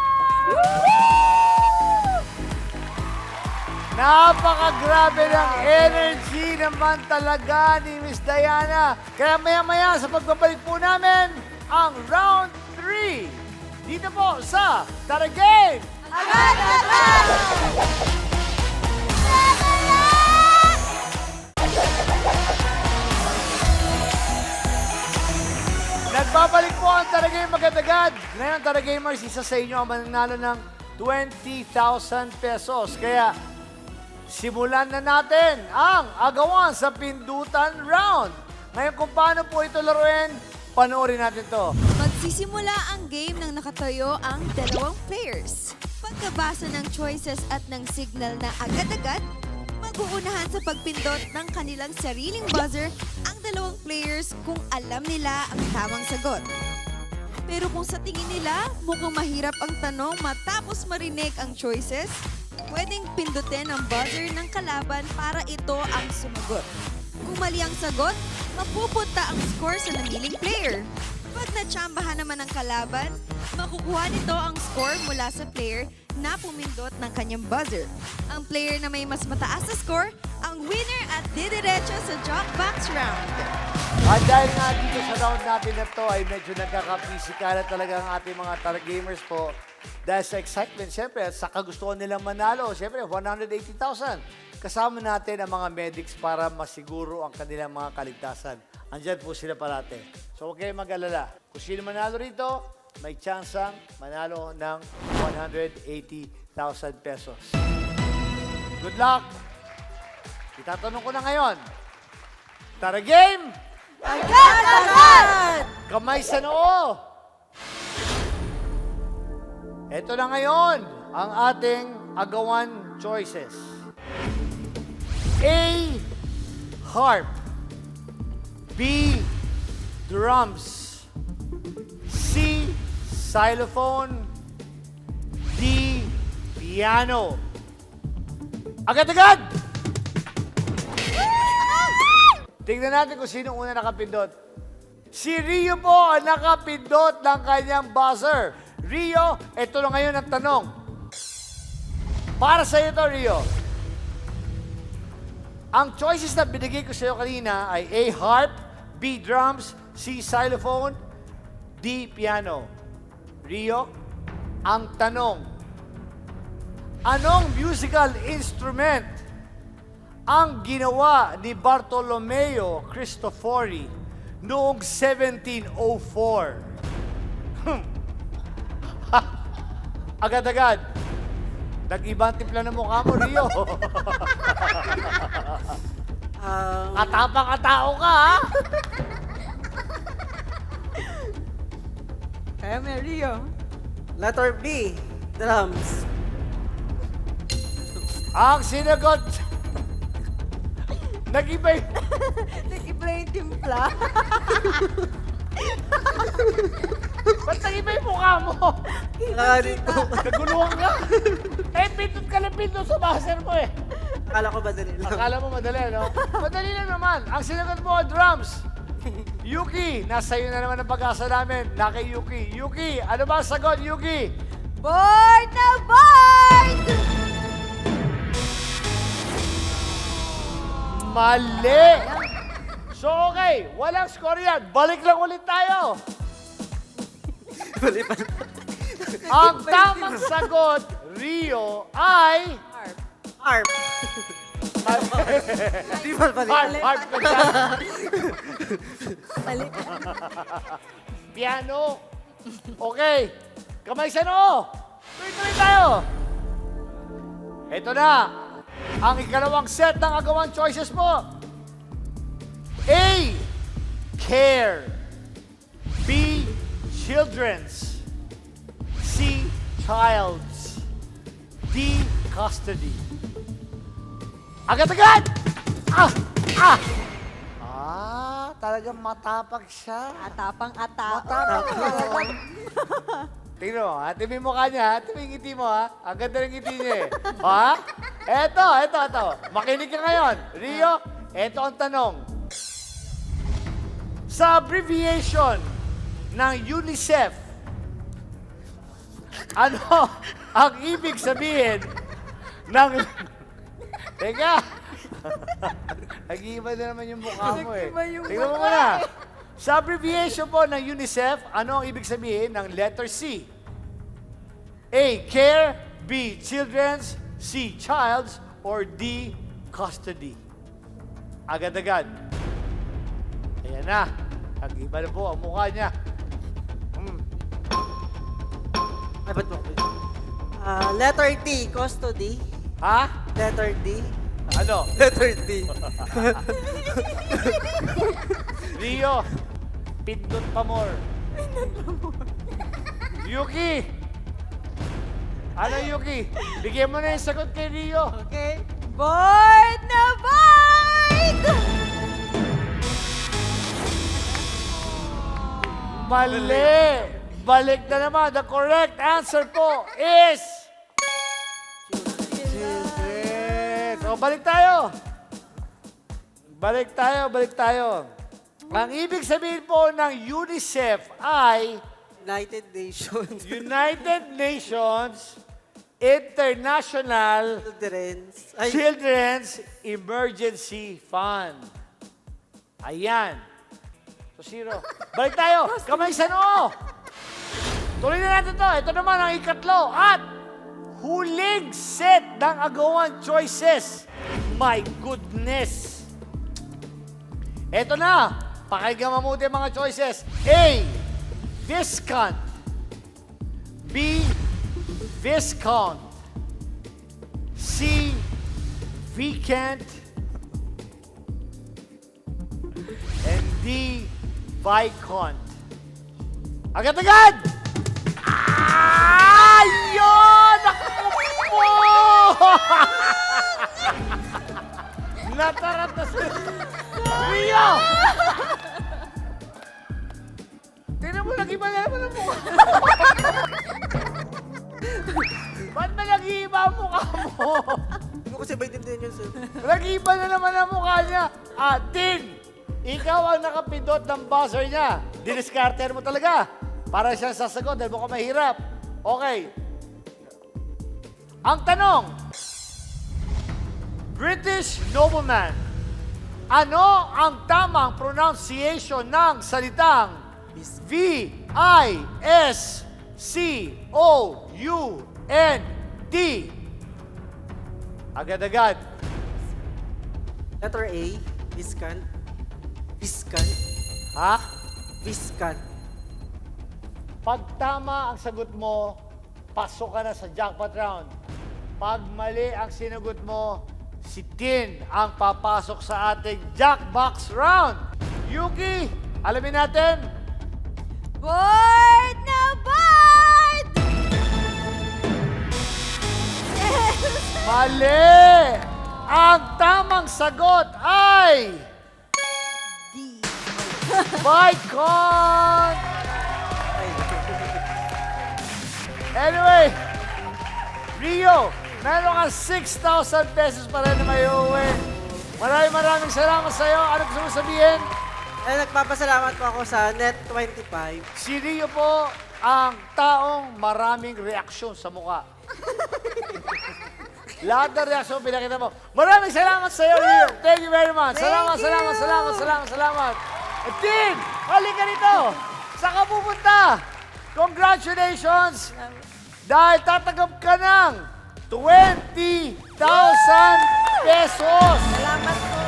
Napakagrabe ng energy naman talaga ni Miss Diana. Kaya maya-maya sa pagbabalik po namin ang round 3. Dito po sa Tara Game! Agad-agad! Nagbabalik po ang Taragame Agad-Agad. Ngayon, Taragamers, isa sa inyo ang mananalo ng 20,000 pesos. Kaya, simulan na natin ang agawan sa pindutan round. Ngayon, kung paano po ito laruin, panoorin natin to. Magsisimula ang game nang nakatayo ang dalawang players. Pagkabasa ng choices at ng signal na agad-agad, mag-uunahan sa pagpindot ng kanilang sariling buzzer ang dalawang players kung alam nila ang tamang sagot. Pero kung sa tingin nila mukhang mahirap ang tanong matapos marinig ang choices, pwedeng pindutin ang buzzer ng kalaban para ito ang sumagot. Kung mali ang sagot, mapupunta ang score sa namiling player. Pag natsambahan naman ng kalaban, makukuha nito ang score mula sa player na pumindot ng kanyang buzzer. Ang player na may mas mataas na score, ang winner at didiretso sa Jackbox round. At dahil nga dito sa round natin na to ay medyo nagkakapisikalan talaga ang ating mga Taragamers po. Dahil sa excitement, siyempre, at sa kagustuhan nilang manalo, siyempre, 180,000. Kasama natin ang mga medics para masiguro ang kanilang mga kaligtasan. Andyan po sila parate. So huwag kayong mag-alala. Kung sino manalo rito, may tsansang manalo ng 180,000 pesos. Good luck! Itatanong ko na ngayon. Taragame! Agad-agad! Kamay sa noo! Ito na ngayon ang ating agawan choices. A. Harp. B. Drums. C. Xylophone. D. Piano. Agad-agad! Tingnan natin kung sino una nakapindot. Si Rio po ang nakapindot ng kanyang buzzer. Rio, ito na ngayon ang tanong. Para sa iyo to, Rio. Ang choices na binigay ko sa iyo kanina ay A. Harp, B. Drums, C. Xylophone, D. Piano. Rio, ang tanong. Anong musical instrument ang ginawa ni Bartolomeo Cristofori noong 1704? Agad-agad. Nag-ibang timpla ng mukha mo, Rio. Katapang-katao ka, ha? Kaya may Rio. Letter B, drums. Ang sinagot. Nag-iba Nag-iba yung timpla. Ba't nag-iba yung mukha mo? Naguluhan ka. Pindot ka lang pindot sa buzzer mo eh. Akala ko madali lang. Akala mo madali, no? Madali lang naman. Ang sinagot mo, drums. Yuki, nasa iyo na naman ang pag-asa namin. Na kay Yuki. Yuki, ano ba ang sagot, Yuki? Board na board! Mali! So, okay. Walang score yan. Balik lang ulit tayo. Ang tamang sagot, Rio, ay... Harp. Di ba balik? Harp ka dyan. Mali. Piano. Okay. Kamay sa noo. Tuloy-tuloy tayo. Ito na. Ang ikalawang set ng agawang choices mo. A. Care. B. Children's. C. Child's. D. Custody. Agad-agad! Talagang matapag siya. Atapang-atao. Matapag. Tingnan mo, ha? Tibi mo kanya, tibi ngiti mo, ha? Ang ganda ng ngiti niya, eh. Ha? Eto. Makinig ka ngayon. Rio, eto ang tanong. Sa abbreviation ng UNICEF, ano ang ibig sabihin ng... Teka! Nag-iiba na naman yung mukha mo, eh. Tingnan mo muna. Sa abbreviation po ng UNICEF, ano ang ibig sabihin ng letter C? A. Care. B. Children's. C. Child's. Or D. Custody. Agad-agad. Ayan na. Nag-iba na po ang mukha niya. Ay, ba't mo? Letter D, custody. Ha? Letter D. Ano? Letter D. Rio, pindot pa more. Yuki! Ano, Yuki? Bigyan mo na yung sagot kay Rio. Okay. Board na board! Mali! Balik na naman. The correct answer po is... Children. So, balik tayo. Balik tayo. Ang ibig sabihin po ng UNICEF ay United Nations. United Nations International Children's Emergency Fund. Ayan. So, zero. Balik tayo. Kamay sa noo. Tuloy na natin to. Ito naman ang ikatlo. At huling set ng agawan choices. My goodness. Ito na. Pakinggan mabuti mga choices. A. Viscount. B. Viscount. C. Viscount. And D. Viscount. Agad-agad! Ayun! Ako po! Natarat na si Rio! Tingnan mo, nag-iba na naman ang mukha. Ba't ba nag-iiba ang mukha mo? Hindi ko kasi ba intindihan yun, sir? Nag-iiba na naman ang mukha niya. Tin, ikaw ang nakapindot ng buzzer niya. Diniscarter mo talaga. Para siya sasagot dahil mukhang mahirap. Okay. Ang tanong, British nobleman, ano ang tamang pronunciation ng salitang V-I-S-C-O-U-N-T? Agad-agad. Letter A, Viscount. Viscount. Ha? Viscount. Pag tama ang sagot mo, pasok ka na sa jackpot round. Pag mali ang sinagot mo, si Tin ang papasok sa ating Jackbox round. Yuki, alamin natin. Board na board! Mali! Ang tamang sagot ay... D. Vicon! Anyway, Rio, meron kang 6,000 pesos pa rin na may uuwi. Maraming salamat sa iyo. Ano gusto mo sabihin? Nagpapasalamat po ako sa Net 25. Si Rio po ang taong maraming reaksyon sa mukha. Lahat ng reaksyon pinakita mo. Maraming salamat sa iyo, Rio. Thank you very much. Salamat. At Tin, halika rito. Saan ka pupunta? Congratulations! Dahil tatanggap ka ng 20,000 pesos! Salamat po.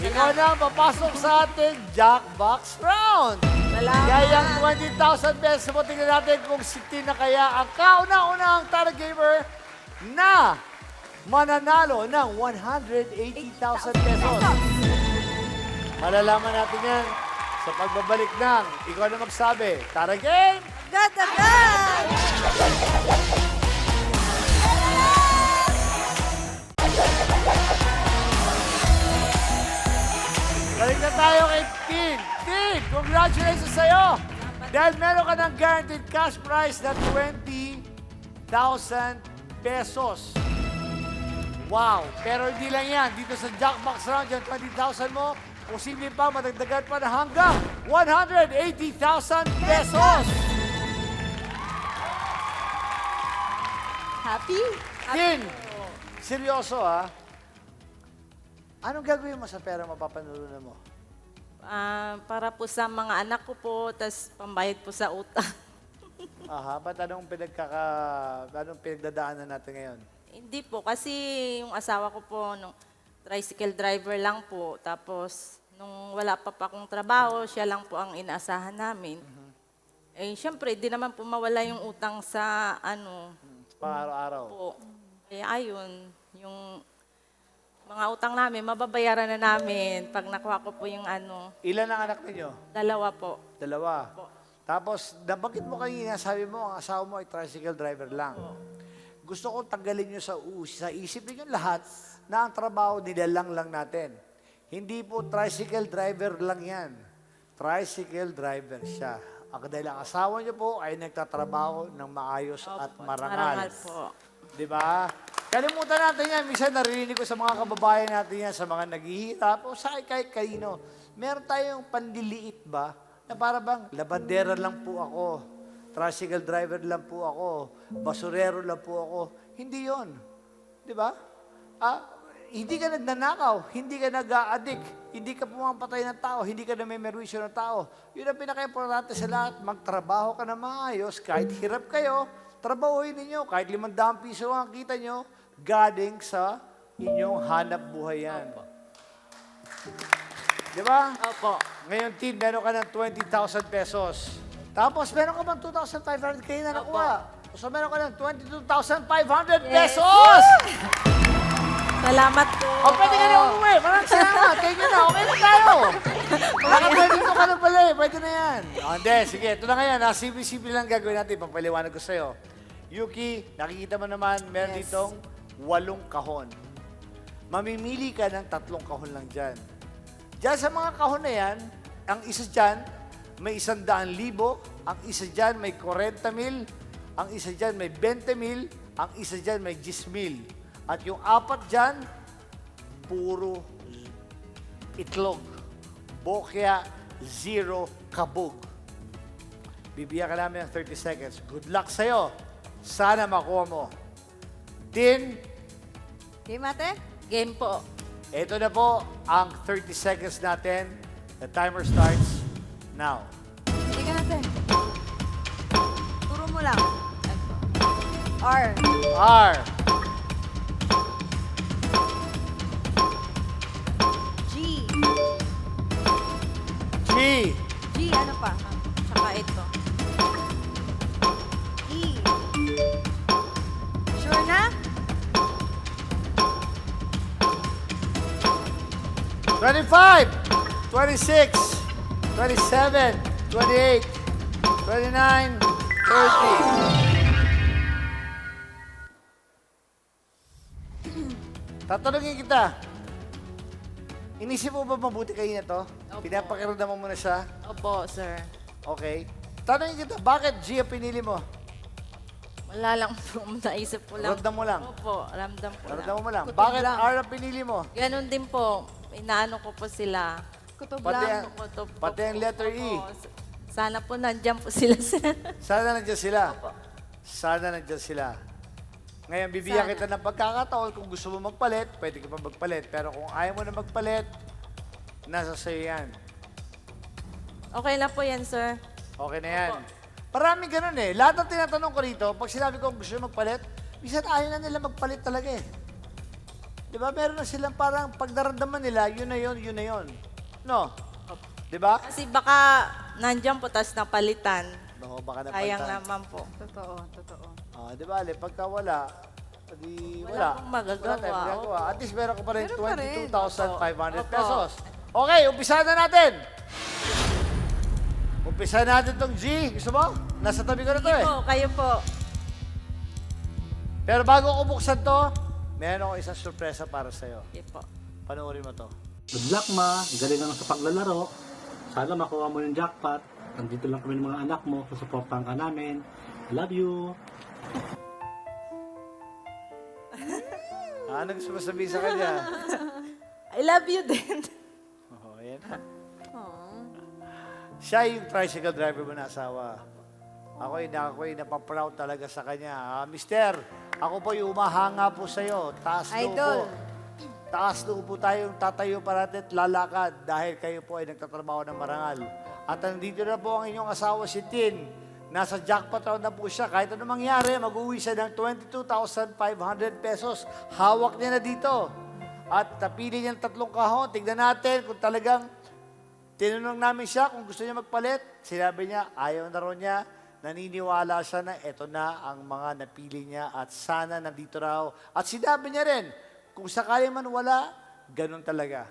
Ikaw na ang papasok sa ating Jackbox round. Salamat. Kaya ang 20,000 pesos mo, tingnan natin kung si Tin na kaya ang kauna-unang Tara Gamer na mananalo ng 180,000 pesos. Malalaman natin yan sa pagbabalik ng ikaw na magsabi. Tara Game! Agad-agad! Balik na tayo kay Tin. Tin, congratulations sa'yo! Dahil meron ka ng guaranteed cash prize na 20,000 pesos. Wow! Pero hindi lang yan. Dito sa Jackbox round, yung 20,000 mo, posible pa madagdagan pa na hanggang 180,000 pesos! Happy? Tin, seryoso ha? Anong gagawin mo sa pera mapapanurunan mo? Para po sa mga anak ko po, tas pambayad po sa utang. Aha, ba't anong pinagdadaanan natin ngayon? Hindi po, kasi yung asawa ko po, nung tricycle driver lang po. Tapos, nung wala pa akong trabaho, siya lang po ang inaasahan namin. Eh, syempre, di naman po mawala yung utang sa ano. Araw-araw. Po. Kaya ayun, yung mga utang namin, mababayaran na namin pag nakuha ko po yung ano. Ilan ang anak ninyo? 2 po. 2. Tapos, nabanggit mo kanina, sabi mo, ang asawa mo ay tricycle driver lang. Gusto ko tanggalin nyo sa isip ninyo lahat na ang trabaho nilalang lang natin. Hindi po tricycle driver lang yan. Tricycle driver siya. Dahil ang asawa niyo po ay nagtatrabaho ng maayos at marangal. Marangal po. Di ba? Kalimutan natin yan. Minsan narinig ko sa mga kababayan natin yan, sa mga naghihirap, o sa kahit kanino. Meron tayong pandiliit ba? Na para bang, labandera lang po ako. Tricycle driver lang po ako. Basurero lang po ako. Hindi yon. Di ba? Hindi ka nagnanakaw, hindi ka nag-a-addict, hindi ka pumapatay ng tao, hindi ka namimerwisyo ng tao. Yun ang pinaka-importante sa lahat. Magtrabaho ka na maayos, kahit hirap kayo, trabahuin ninyo. Kahit 500 piso ang kita nyo, galing sa inyong hanap buhay yan. Di ba? Opo. Ngayon, Tin, meron ka ng 20,000 pesos. Tapos, meron ka bang 2,500 kayo na nakuha? So, meron ka ng 22,500 pesos! Salamat po. O, pwede ka na umuwi. Maraming salamat. Thank you na. Okay na tayo. Nakapwede ka na pala eh. Pwede na yan. Hindi, sige. Ito na ngayon. Simple lang gagawin natin. Pampaliwanag ko sa'yo. Yuki, nakikita mo naman, meron ditong 8 kahon. Mamimili ka ng 3 kahon lang dyan. Diyan sa mga kahon na yan, ang isa dyan, may 100,000. Ang isa dyan, may 40,000. Ang isa dyan, may 20,000. Ang isa dyan, may 10,000. At yung 4 dyan, puro itlog. Bokya, 0 kabog. Bibigyan ka namin ng 30 seconds. Good luck sa'yo. Sana makuha mo. Tin, Game ate? Game po. ito na po ang 30 seconds natin. The timer starts now. Sige natin. Turo mo lang. R. R. G. G. G, ano pa? Tsaka ito. E. Sure na? 25, 26, 27, 28, 29, 30. Tatanungin kita. Inisip mo ba mabuti kayo na to? Opo. Pinapakiramdam mo muna siya? Opo, sir. Okay. Tanungin kita, bakit G ang pinili mo? Wala lang po. Naisip ko lang. Ramdam mo lang? Opo, ramdam ko lang. Ramdam mo lang. Kutob Bakit lang. R ang pinili mo? Ganon din po. Inaano ko po sila. Kutob Pati lang. ang, Kutob ko pati ang po. letter E. Opo. Sana po nandyan po sila, sir. Sana nandiyan sila. Sana nandiyan sila. Ngayon, bibigyan kita ng pagkakataon. Kung gusto mo magpalit, pwede ka pa magpalit. Pero kung ayaw mo na magpalit, nasa sa'yo yan. Okay lang po yan, sir. Okay na yan. Maraming ganun eh. Lahat ng tinatanong ko rito, pag sinabi ko gusto nyo magpalit, minsan ayaw na nila magpalit talaga eh. Di ba? Meron na silang parang pag naramdaman nila, yun na yun, yun na yun. No? Di ba? Kasi baka nandyan po, tas napalitan. No, baka Sayang napalitan. naman po. Totoo, totoo. Di ba, Ale? Pagka wala, di Wala wala. pong magagawa. Wala tayong magagawa. At least meron ka pa rin Meron pa rin. 22,500 Opo. pesos. Okay, umpisahan na natin. Umpisahan natin tong G. Gusto mo? Nasa tabi ko na to Sige eh. po, kayo po. Pero bago ko buksan to, meron ako isang sorpresa para sa'yo. Sige po. Panoorin mo to. Good luck, ma. Galing na sa paglalaro. Sana makuha mo yung jackpot. Nandito lang kami ng mga anak mo. Susuportahan ka namin. Love you. Ano gusto mo sabihin sa kanya? I love you din. Oh, yan. Siya yung tricycle driver mo na asawa. Ako'y napaproud talaga sa kanya. Mister, ako po yung umahanga po sa'yo. Taas loob po. Idol. Taas loob po tayong tatayo para at lalakad dahil kayo po ay nagtatrabaho ng marangal. At nandito na po ang inyong asawa si Tin. Nasa jackpot round na po siya. Kahit ano mangyari, mag-uwi siya ng 22,500 pesos. Hawak niya na dito. At napili niya ng 3 kahon. Tignan natin kung talagang tinanong namin siya kung gusto niya magpalit. Sinabi niya, ayaw na raw niya. Naniniwala siya na ito na ang mga napili niya at sana nandito raw. At sinabi niya rin, kung sakali man wala, ganun talaga.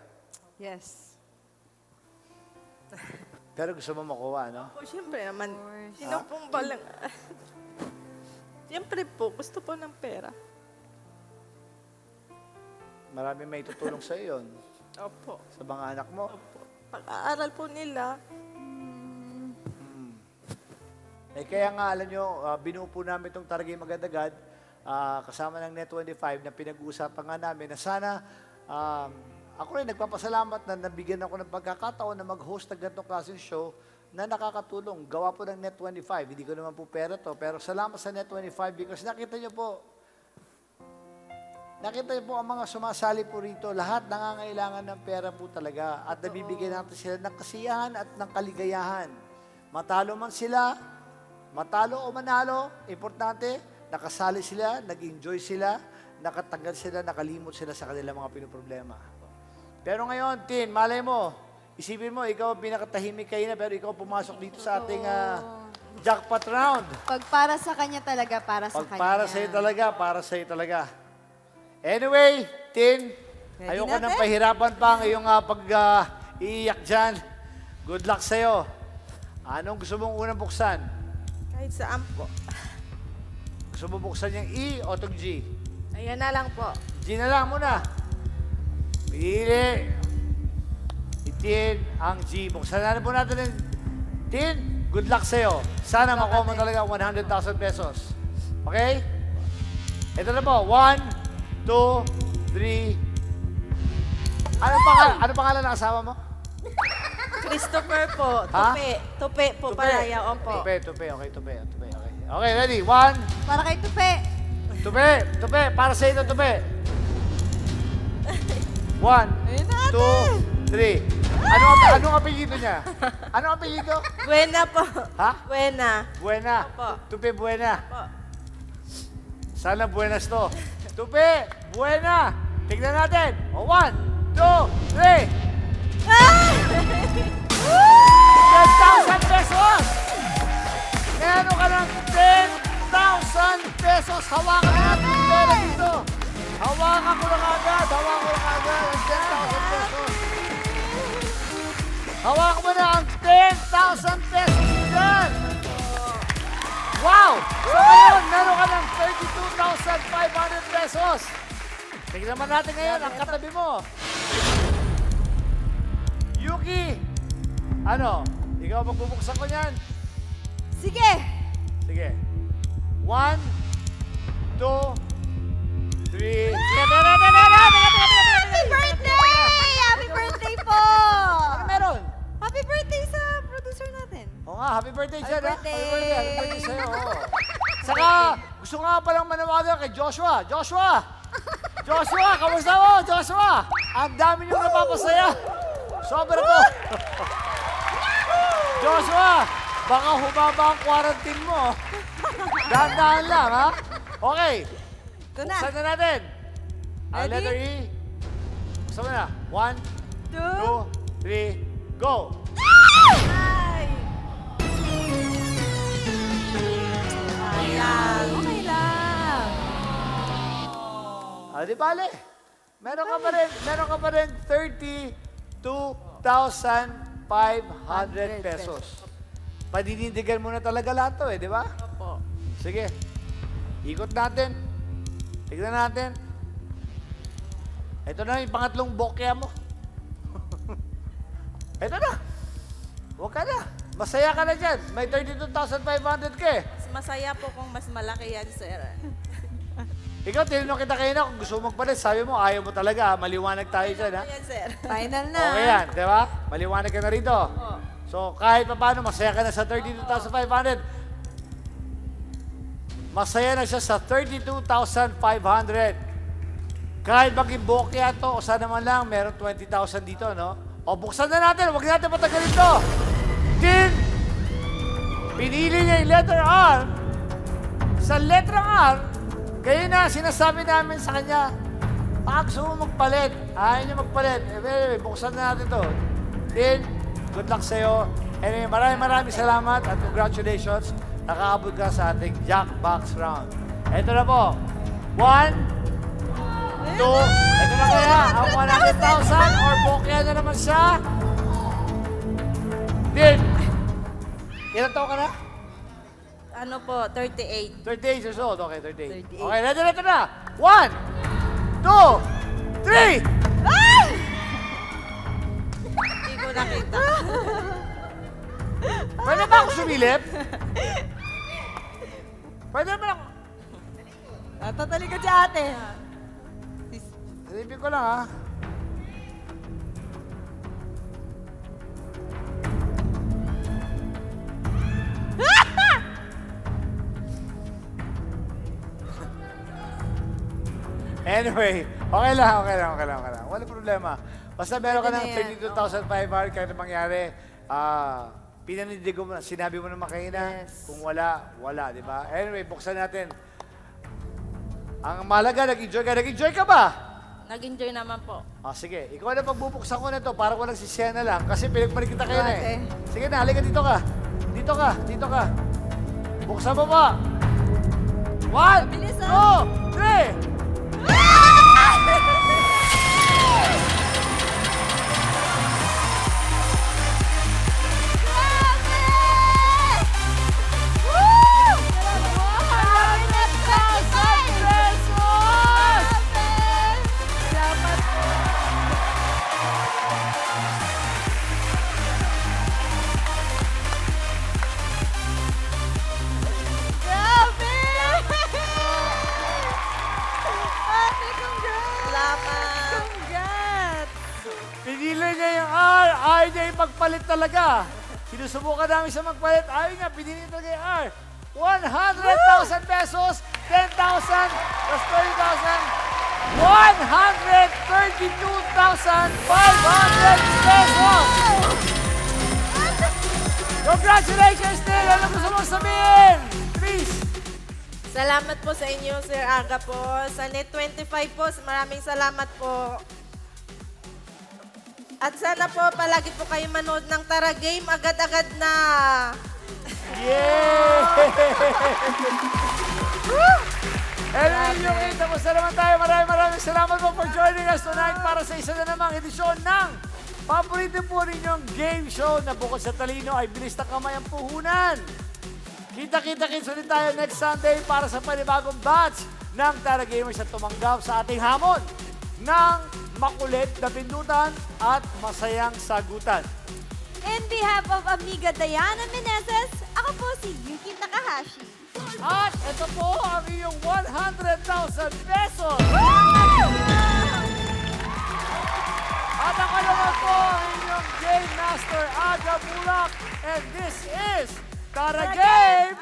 Yes. Pero gusto mo makuha, no? Po, siyempre naman, sino pong balang... Siyempre po, gusto po ng pera. Marami may tutulong sa iyo yun. Opo. Sa mga anak mo. Pag-aaral po nila. Eh kaya nga, alam nyo, binuo po namin itong Taragay Magandagad, kasama ng Net25 na pinag-uusapan nga namin na sana, ako rin nagpapasalamat na nabigyan ako ng pagkakataon na mag-host ng ganitong klaseng show na nakakatulong. Gawa po ng Net25. Hindi ko naman po pera to, pero salamat sa Net25 because nakita nyo po ang mga sumasali po rito. Lahat nangangailangan ng pera po talaga at nabibigyan natin sila ng kasiyahan at ng kaligayahan. Matalo man sila, matalo o manalo, importante, nakasali sila, nag-enjoy sila, nakatanggal sila, nakalimot sila sa kanilang mga pinoproblema. Pero ngayon, Tin, malay mo, isipin mo, ikaw ang pinakatahimik kayo na, pero ikaw pumasok dito sa ating jackpot round. Pag para sa kanya talaga, para sa kanya. Para sa'yo talaga, para sa'yo talaga. Anyway, Tin, ayoko nang pahirapan pa ang iyong pag-iiyak dyan. Good luck sa'yo. Anong gusto mong unang buksan? Kahit saan po. Gusto mo buksan yung E o itong G? Ayan na lang po. G na lang muna. Pili. Itin ang G. Buksan na po natin yung Tin. Good luck sa'yo. Sana makuha mo talaga 100,000 pesos. Okay? Ito na po. 1, 2, 3. Ano pangalan ng asawa mo? Christopher po. Ha? Tupi. Tupi po palaya. Opo. Tupi. Okay, tupi. Okay, ready? 1. Para kay Tupe. Tupi. Para sa ito, tupi. 1, 2, 3. Anong apelyido niya? Anong apelyido? Buena po. Ha? Buena. Buena. Opo. Tupi, buena. Opo. Sana buenas to. Tupi, buena. Tignan natin. 1, 2, 3. 10,000 pesos! Meron ka ng 10,000 pesos. Hawakan na natin yung pera dito. Hawakan ko lang agad ang 10,000 pesos. Hawakan mo na ang 10,000 pesos dyan. Wow! So ngayon, meron ka ng 32,500 pesos. Tignan naman natin ngayon ang katabi mo. Yuki! Ano? Ikaw magbubuksan ko niyan? Sige. 1, 2, 3. Happy birthday! Happy birthday po! Ano meron? Happy birthday sa producer natin. Oo nga, happy birthday dyan, ha? birthday! Happy birthday sa'yo, oo. Saka, gusto nga palang manawagan kay Joshua. Joshua, kamusta mo, Joshua? Ang dami niyong napapasaya. Sobra to. Joshua, baka humaba ang quarantine mo. Dahan-dahan lang, ha? Okay. Ito na. Buksan na natin. Ang Ready? letter E. Buksan mo na. 1, 2, 3, go! Ay! Ayan. Okay lang. Di bale. Meron ka pa rin 32,500 pesos. Padinindigan mo na talaga lahat to, di ba? Opo. Sige. Ikot natin. Tignan natin. Ito na yung pangatlong bokya mo. Ito na. Huwag ka na. Masaya ka na dyan. May 32,500 ka eh. Mas masaya po kung mas malaki yan, sir. Ikaw, tinanong kita kayo na kung gusto mo magpalit. Sabi mo, ayaw mo talaga. Maliwanag tayo dyan, ha? Yan, sir. Final na. Okay yan, di ba? Maliwanag ka na rito. So, kahit pa paano, masaya ka na sa 32,500. Masaya na siya sa 32,500. Kahit maging bokya to, o sana naman lang, meron 20,000 dito, no? O, buksan na natin. Huwag natin patagalin to. Din, pinili niya yung letter R. Sa letter R, kayo na, sinasabi namin sa kanya, baka gusto mo magpalit. Ayaw niya magpalit. Buksan na natin to. Din, Good luck sa'yo. Anyway, maraming salamat at congratulations. Nakaabot ka sa ating Jackbox round. Ito na po. 1, 2, ito na kaya ang 100,000 or bokeh na naman siya. Din. Ilan taon ka na? Ano po, 38. 38 years old. Okay, 38. Okay, ready na ito na. 1, 2, 3. Hindi ko nakita. Pwede ba ako sumilip? Pwede naman ako. Tatali ka si ate. Silipin ko lang, ha? Anyway, okay lang. Wala problema. Basta meron ka ng 32,500 kahit na mangyari. Pinanindig mo na, sinabi mo naman kanina, kung wala, di ba? Anyway, buksan natin. Ang mahalaga, nag-enjoy ka. Nag-enjoy ka ba? Nag-enjoy naman po. Sige, ikaw na pagbubuksan ko na ito para walang sisiya na lang. Kasi pinagpalit kita kayo na eh. Sige na, halika dito ka. Dito ka. Buksan mo ba? 1, 2, 3! Pinili niya yung R. Ayaw niya yung magpalit talaga. Sinusubukan namin siya magpalit. Ayaw nga, pinili talaga yung R. 100,000 pesos, 10,000, plus 30,000, 132,500 pesos! Congratulations, Neil! Ano gusto mong sabihin? Please! Salamat po sa inyo, Sir Aga po. Sa Net 25 po, maraming salamat po. At sana po, palagi po kayo manood ng Tara Game. Agad-agad na! Yay! Anyway, yung kita mo sa naman tayo. Maraming salamat po for joining us tonight para sa isa na namang edisyon ng paborito po ninyong game show na bukod sa talino ay bilis na kamay ang puhunan. Kita-kits ulit tayo next Sunday para sa panibagong batch ng Tara Gamers at tumanggap sa ating hamon ng makulit na pindutan at masayang sagutan. In behalf of Amiga Diana Meneses, ako po si Yuki Takahashi. At ito po ang iyong 100,000 pesos! At ako naman po ang inyong Game Master Aga Bulak. And this is Tara Game!